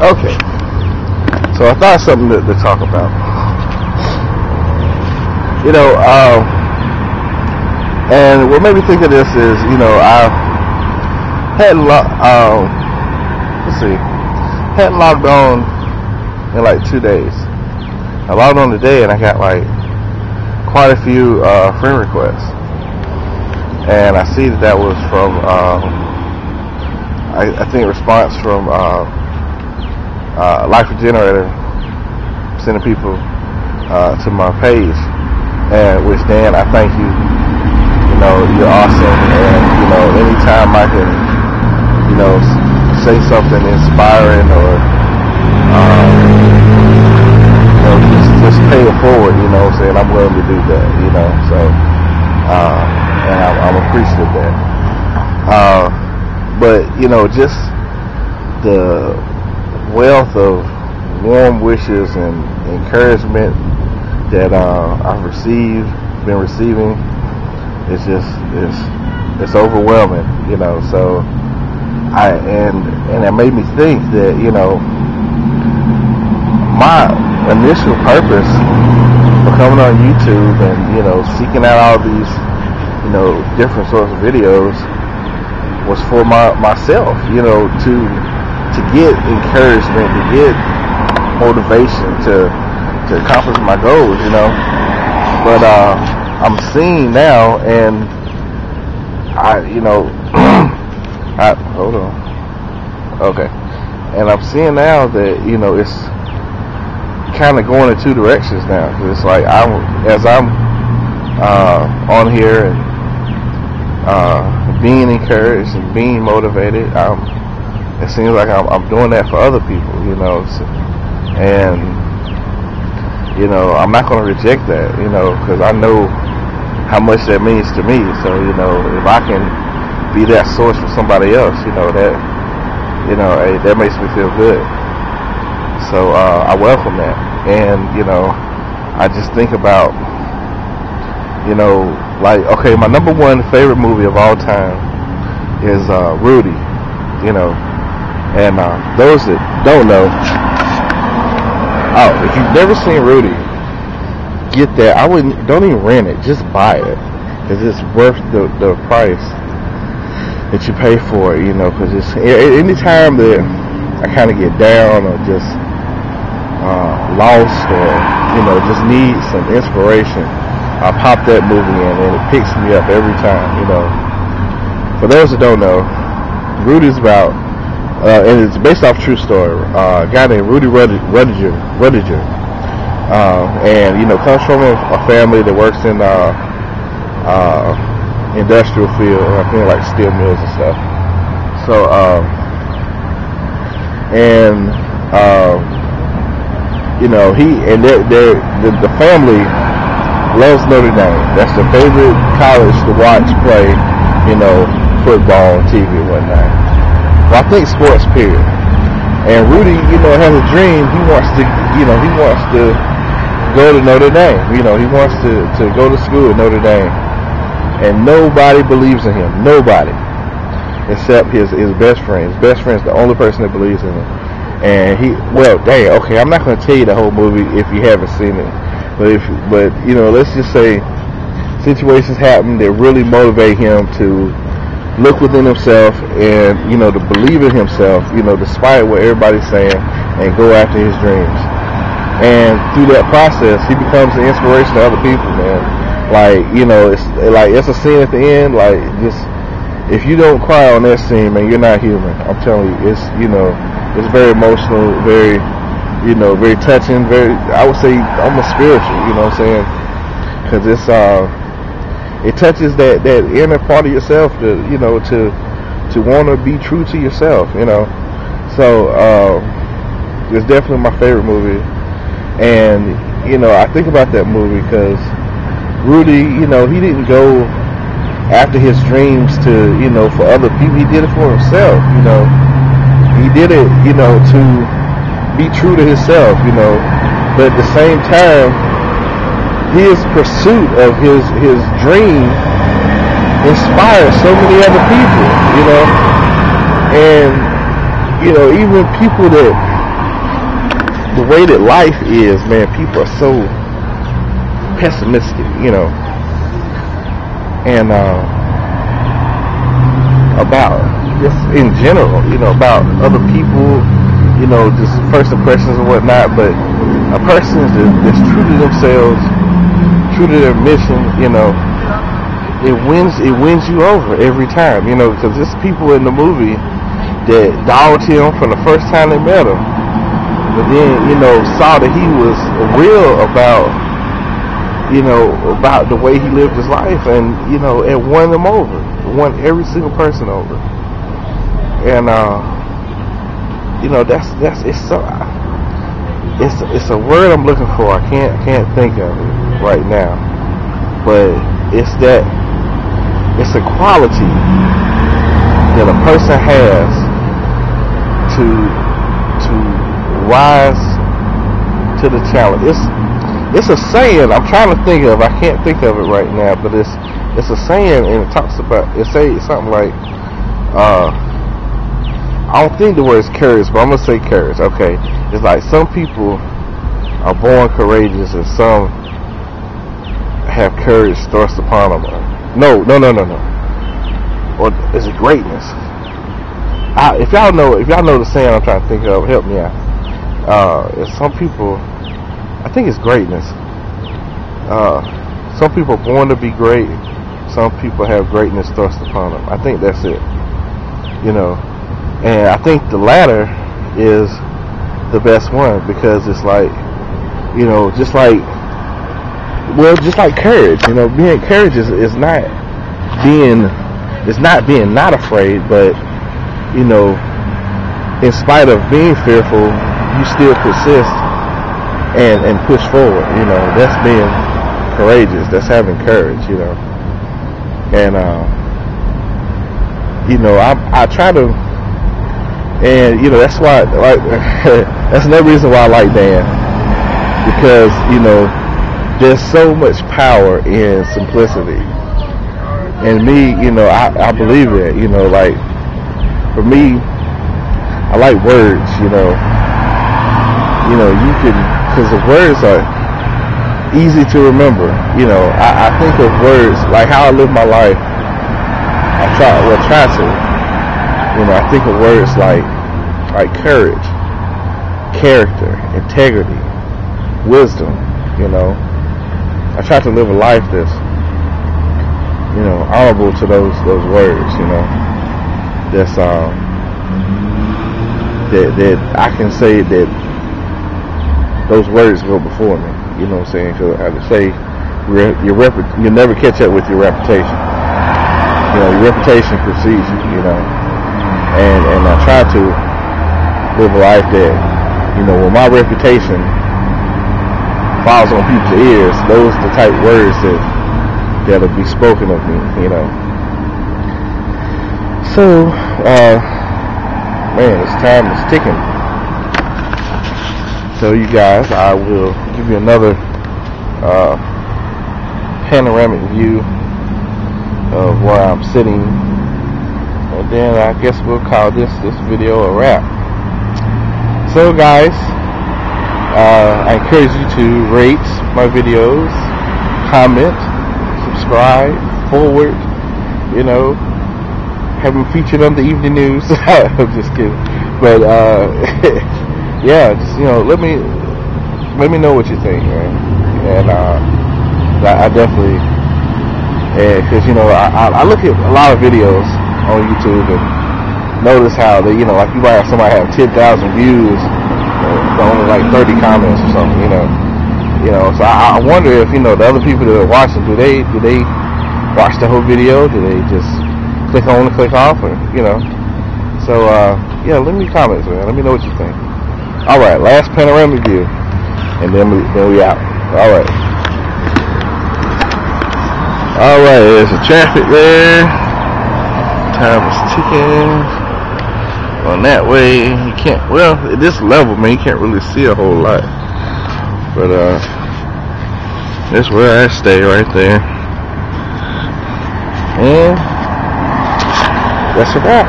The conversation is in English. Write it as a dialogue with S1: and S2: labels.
S1: Okay. So I thought something to talk about. You know, and what made me think of this is, you know, I had hadn't logged on in like 2 days. I logged on today and I got like quite a few friend requests, and I see that was from I think response from Life Regenerator sending people to my page, and which Dan, I thank you. You know, you're awesome, and you know, anytime I can, you know, say something inspiring or you know, just pay it forward, you know what I'm saying, I'm willing to do that, you know, so and I'm appreciative of that. But you know, just the wealth of warm wishes and encouragement that I've been receiving, it's overwhelming, you know. So and it made me think that, you know, my initial purpose for coming on YouTube and, you know, seeking out all these, you know, different sorts of videos was for myself, you know, to get encouragement, to get motivation to accomplish my goals, you know. But I'm seeing now, and hold on. Okay. And I'm seeing now that, you know, it's kind of going in two directions now. It's like as I'm on here and being encouraged and being motivated, it seems like I'm doing that for other people, you know. And, you know, I'm not going to reject that, you know, because I know how much that means to me. So, you know, if I can be that source for somebody else, you know, that makes me feel good. So I welcome that. And, you know, I just think about, you know, like, okay, my number one favorite movie of all time is Rudy, you know. And those that don't know, if you've never seen Rudy, get that. Don't even rent it, just buy it, because it's worth the price that you pay for it, you know. Because it's any time that I kind of get down or just lost, or, you know, just need some inspiration, I pop that movie in and it picks me up every time, you know. For those that don't know, Rudy's about and it's based off a true story. A guy named Rudy Rudiger, and, you know, comes from a family that works in industrial field, I think like steel mills and stuff. So you know, the family loves Notre Dame. That's their favorite college to watch play, you know, football on TV and whatnot. Well, I think sports, period. And Rudy, you know, has a dream. He wants to go to Notre Dame. You know, he wants to go to school at Notre Dame. And nobody believes in him. Nobody. Except his best friend. His best friend's the only person that believes in him. And okay, I'm not going to tell you the whole movie if you haven't seen it. But you know, let's just say situations happen that really motivate him to look within himself and, you know, to believe in himself, you know, despite what everybody's saying, and go after his dreams. And through that process, he becomes an inspiration to other people, man. Like, you know, it's a scene at the end, like, just, if you don't cry on that scene, man, you're not human. I'm telling you, it's, you know, it's very emotional, very, you know, very touching, very, I would say almost spiritual, you know what I'm saying? Because it touches that inner part of yourself to, you know, to want to be true to yourself, you know. So it's definitely my favorite movie. And, you know, I think about that movie because Rudy, you know, he didn't go after his dreams to, you know, for other people. He did it for himself, you know. He did it, you know, to be true to himself, you know. But at the same time, his pursuit of his dream inspires so many other people, you know. And, you know, even people that the way that life is, man, people are so pessimistic, you know, and about just in general, you know, about other people, you know, just first impressions and whatnot. But a person that's true to themselves, true to their mission, you know, it wins you over every time, you know, because there's people in the movie that dogged him from the first time they met him, but then, you know, saw that he was real about, you know, about the way he lived his life, and, you know, it won them over, won every single person over. And you know, it's a word I'm looking for. I can't think of it right now, but it's a quality that a person has to rise to the challenge. It's a saying I'm trying to think of. I can't think of it right now, but it's a saying, and it talks about, it says something like, I don't think the word is courage, but I'm gonna say courage. Okay, it's like some people are born courageous, and some have courage thrust upon them. No. Or is it greatness? If y'all know the saying I'm trying to think of, help me out. Some people, I think it's greatness. Some people are born to be great. Some people have greatness thrust upon them. I think that's it. You know, and I think the latter is the best one, because it's like, you know, just like courage. You know, being courage is not being not afraid, but, you know, in spite of being fearful, you still persist and push forward. You know, that's being courageous. That's having courage. You know, and you know, I try to, and, you know, that's why, like, that's another reason why I like Dan, because, you know, there's so much power in simplicity. And me, you know, I believe that, you know, like, for me, I like words, you know, you can, because the words are easy to remember. You know, I think of words, like how I live my life, I try to, you know, I think of words like courage, character, integrity, wisdom, you know. I try to live a life that's, you know, honorable to those words, you know. That's that I can say that those words go before me. You know what I'm saying? Because I would say you'll never catch up with your reputation. You know, your reputation precedes you. You know, and I try to live a life that, you know, when my reputation falls on people's ears, those are the type of words that'll be spoken of me. You know. So, man, this time is ticking. So, you guys, I will give you another panoramic view of where I'm sitting, and then I guess we'll call this video a wrap. So, guys, I encourage you to rate my videos, comment, subscribe, forward, you know. Have them featured on the evening news. I'm just kidding, but yeah, just, you know, let me know what you think, man. And I definitely, because, you know, I look at a lot of videos on YouTube and notice how they, you know, like you might have somebody have 10,000 views, but only like 30 comments or something, you know. So I wonder if, you know, the other people that are watching, do they watch the whole video? Do they just click on and click off, or, you know? So yeah, leave me comments, man. Let me know what you think. All right, last panoramic view, and then we out. All right, there's the traffic there. Time is ticking. On that way, you can't. Well, at this level, man, you can't really see a whole lot. But that's where I stay, right there. And that's a wrap.